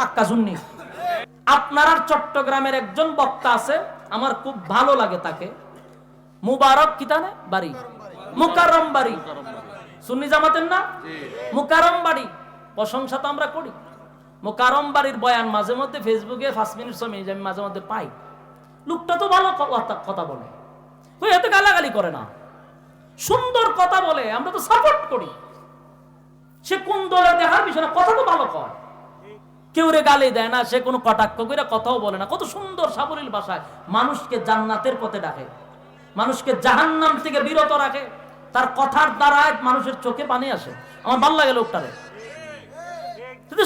পাক্কা সুন্নি। আপনার আর চট্টগ্রামের একজন বক্তা আছে, আমার খুব ভালো লাগে তাকে, মুবারক কিতানে বাড়ি, মুকাররম বাড়ি, সুন্নি জামাতের না, মুকাররম বাড়ি। প্রশংসা তো আমরা করি। মুকাররম বাড়ির বয়ান মাঝে মধ্যে ফেসবুকে 5 মিনিট 6 মিনিট আমি মাঝে মধ্যে পাই। লোকটা তো ভালো কথা বলে, ওই এত গালাগালি করে না, সুন্দর কথা বলে, আমরা তো সাপোর্ট করি। সে কোন দলে দেখার বিষয় না, কথা তো ভালো কয়, কেউ রে গালি দেয় না, সে কোনো কটাক্ষ করে কথাও বলে না, কত সুন্দর সাবলীল ভাষায় মানুষকে জান্নাতের পথে ডাকে, মানুষকে জাহান্নাম থেকে বিরত রাখে। তার কথার দ্বারা মানুষের চোখে পানি আসে। আমার ভালো লাগে লোকটারে।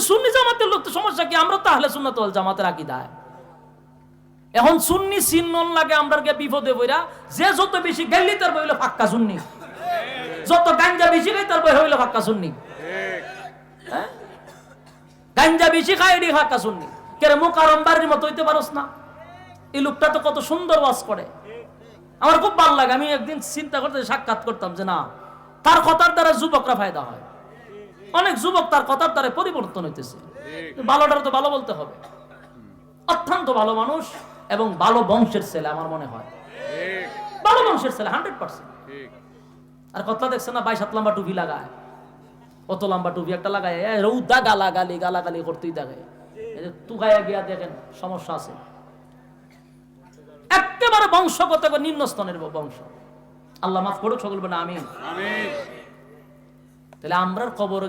সুন্নি জামাতের লোক তো সমস্যা কি? আমরা তো আহলে সুন্নাত ওয়াল জামাতের আকীদায়। এখন সুন্নি চিহ্নন লাগে আমরা বিপদে বইরা, যে যত বেশি গাইলি তার বই হইলো পাক্কা সুন্নি, যত গাঞ্জা বেশি খাই তার বই হইলো পাক্কা সুন্নি। হ্যাঁ, গাঞ্জা বেশি খাই এডি পাক্কা সুন্নি। কেরে মুকাররম বাড়ির মতো হইতে পারোস না? এই লোকটা তো কত সুন্দর ওয়াজ করে, আমার খুব ভালো লাগে। আমি একদিন চিন্তা করতে সাক্ষাৎ করতাম যে না, তার কথার দ্বারা যুবকরা ফায়দা হয়, অনেক যুবক তার কথার দ্বারা পরিবর্তন হইতেছে। ভালোটার তো ভালো বলতে হবে। অত্যন্ত ভালো মানুষ এবং ভালো বংশের ছেলে, আমার মনে হয় ভালো বংশের ছেলে 100%। আর কথা দেখছে না, 22 লম্বা টুপি লাগায়, অত লম্বা টুপি একটা লাগায়, রৌদা গালাগালি করতেই থাকে। তুগাইয়া গিয়া দেখেন সমস্যা আছে, একেবারে বংশগত নিম্ন স্তনের বংশ। আল্লাহ মাফ করুক, সকল বলে আমিন। তাহলে আমরা কবর